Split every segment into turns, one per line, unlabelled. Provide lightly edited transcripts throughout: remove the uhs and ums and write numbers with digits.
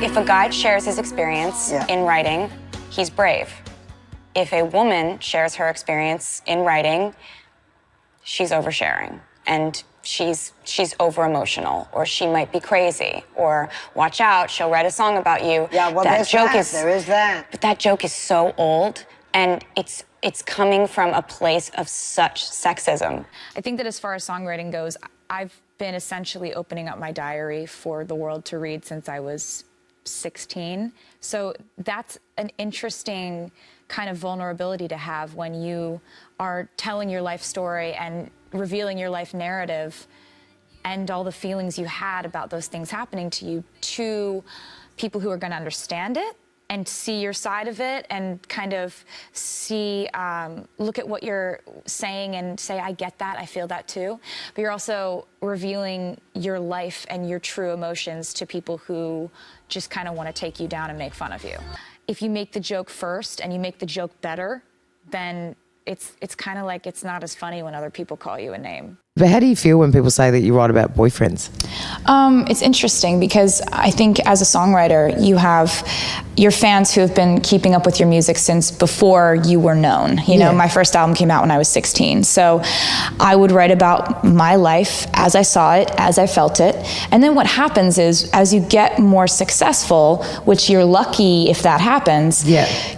If a guy shares his experience in writing, he's brave. If a woman shares her experience in writing, she's oversharing, and she's over-emotional, or she might be crazy, or watch out, she'll write a song about you.
Yeah, well, there is that.
But that joke is so old, and it's coming from a place of such sexism.
I think that as far as songwriting goes, I've been essentially opening up my diary for the world to read since I was 16. So that's an interesting kind of vulnerability to have when you are telling your life story and revealing your life narrative and all the feelings you had about those things happening to you to people who are going to understand it and see your side of it and kind of see, look at what you're saying and say, I get that, I feel that too. But you're also revealing your life and your true emotions to people who just kind of want to take you down and make fun of you. If you make the joke first and you make the joke better, then it's kind of like it's not as funny when other people call you a name.
But how do you feel when people say that you write about boyfriends?
It's interesting because I think as a songwriter, you have your fans who have been keeping up with your music since before you were known. You know, my first album came out when I was 16. So I would write about my life as I saw it, as I felt it. And then what happens is as you get more successful, which you're lucky if that happens,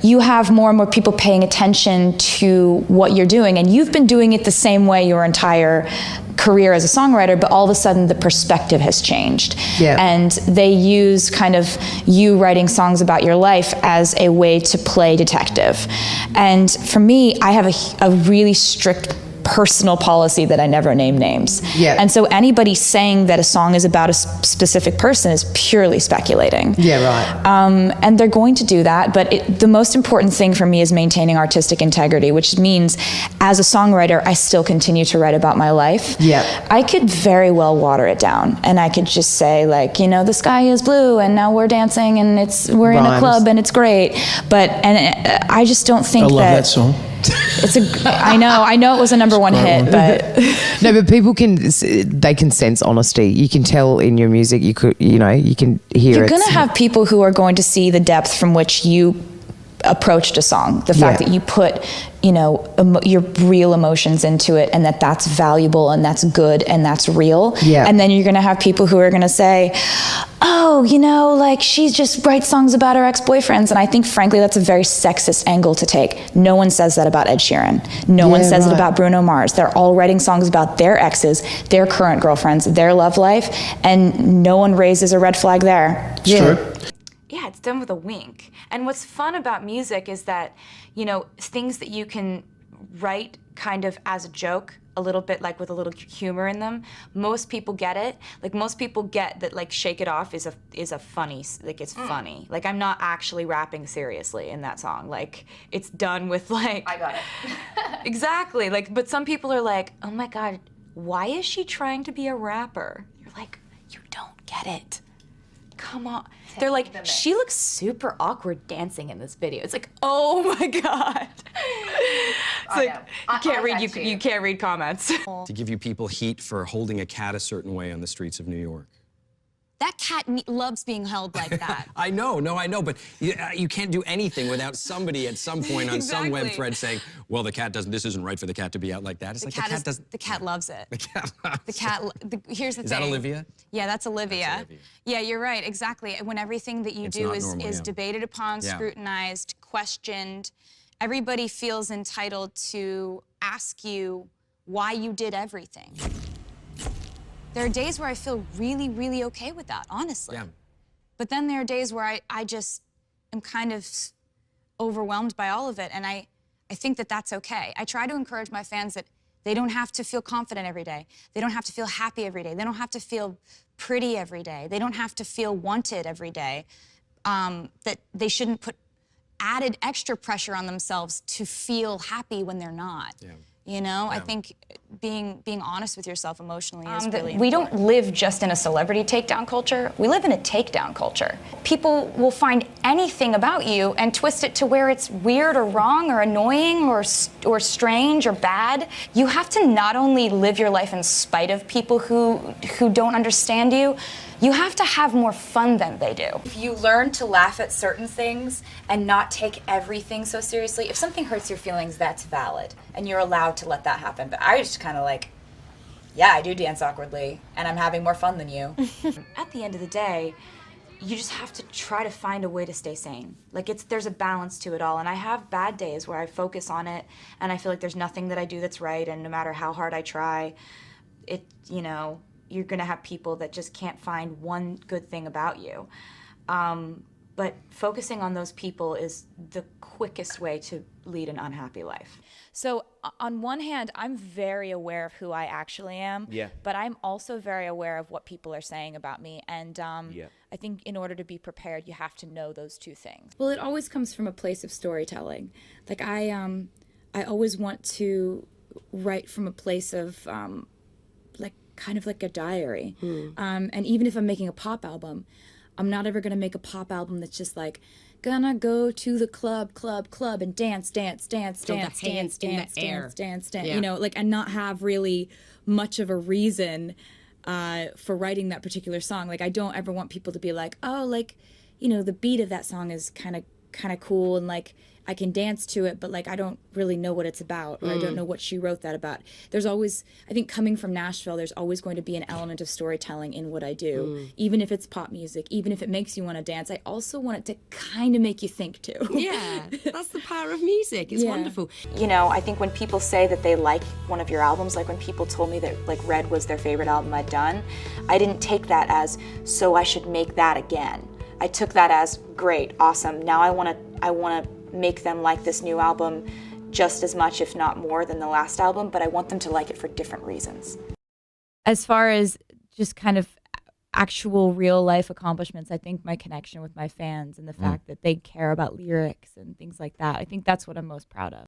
you have more and more people paying attention to what you're doing. And you've been doing it the same way your entire career as a songwriter, but all of a sudden the perspective has changed. And they use kind of you writing songs about your life as a way to play detective. And for me, I have a really strict personal policy that I never name names. And so anybody saying that a song is about a specific person is purely speculating. And they're going to do that, but the most important thing for me is maintaining artistic integrity, which means as a songwriter, I still continue to write about my life. I could very well water it down, and I could just say, like, you know, the sky is blue and now we're dancing and we're in a club and it's great. But I just don't think
I love that song.
I know it was a #1 hit, but
no, but people they can sense honesty. You can tell in your music. You can hear.
You're gonna have people who are going to see the depth from which you approached a song. The fact that you put, you know, your real emotions into it, and that's valuable and that's good and that's real. And then you're gonna have people who are gonna say, oh, you know, like she just writes songs about her ex-boyfriends. And I think, frankly, that's a very sexist angle to take. No one says that about Ed Sheeran. No one says it about Bruno Mars. They're all writing songs about their exes, their current girlfriends, their love life, and no one raises a red flag there.
It's true.
Yeah, it's done with a wink. And what's fun about music is that, you know, things that you can write kind of as a joke, a little bit like with a little humor in them. Most people get it. Like most people get that like Shake It Off is a funny, like it's funny. Like I'm not actually rapping seriously in that song. Like it's done with like. I got it. Exactly. Like, but some people are like, oh my God, why is she trying to be a rapper? You're like, you don't get it. Come on. They're like, she looks super awkward dancing in this video. It's like, oh my God. It's like, you can't read comments.
To give you people heat for holding a cat a certain way on the streets of New York.
That cat loves being held like that.
I know, but you can't do anything without somebody at some point on some web thread saying, well, this isn't right for the cat to be out like that. It's
The cat loves it.
The cat loves it.
Here's the thing.
Is that Olivia?
Yeah, that's Olivia. Yeah, you're right, exactly. When everything that you do is debated upon, scrutinized, questioned, everybody feels entitled to ask you why you did everything. There are days where I feel really, really okay with that, honestly. But then there are days where I just am kind of overwhelmed by all of it, and I think that that's okay. I try to encourage my fans that they don't have to feel confident every day. They don't have to feel happy every day. They don't have to feel pretty every day. They don't have to feel wanted every day. That they shouldn't put added extra pressure on themselves to feel happy when they're not. You know, I think being honest with yourself emotionally is really important. We don't live just in a celebrity takedown culture. We live in a takedown culture. People will find anything about you and twist it to where it's weird or wrong or annoying or strange or bad. You have to not only live your life in spite of people who don't understand you,
you have to have more fun than they do. If you learn to laugh at certain things and not take everything so seriously, if something hurts your feelings, that's valid, and you're allowed to let that happen. But I just kind of like, yeah, I do dance awkwardly, and I'm having more fun than you. At the end of the day, you just have to try to find a way to stay sane. Like, there's a balance to it all, and I have bad days where I focus on it, and I feel like there's nothing that I do that's right, and no matter how hard I try, you're gonna have people that just can't find one good thing about you. But focusing on those people is the quickest way to lead an unhappy life. So on one hand, I'm very aware of who I actually am, but I'm also very aware of what people are saying about me. And I think in order to be prepared, you have to know those two things. Well, it always comes from a place of storytelling. Like I always want to write from a place of kind of like a diary. And even if I'm making a pop album, I'm not ever gonna make a pop album that's just like, gonna go to the club, and dance, you know, like, and not have really much of a reason for writing that particular song. Like, I don't ever want people to be like, oh, like, you know, the beat of that song is kind of cool, and like, I can dance to it, but like, I don't really know what it's about, or I don't know what she wrote that about. There's always, I think coming from Nashville, there's always going to be an element of storytelling in what I do, even if it's pop music, even if it makes you want to dance. I also want it to kind of make you think too.
Yeah, that's the power of music. It's wonderful.
You know, I think when people say that they like one of your albums, like when people told me that like Red was their favorite album I'd done, I didn't take that as, so I should make that again. I took that as, great, awesome, now I want to make them like this new album just as much, if not more, than the last album, but I want them to like it for different reasons. As far as just kind of actual real life accomplishments, I think my connection with my fans and the fact that they care about lyrics and things like that, I think that's what I'm most proud of.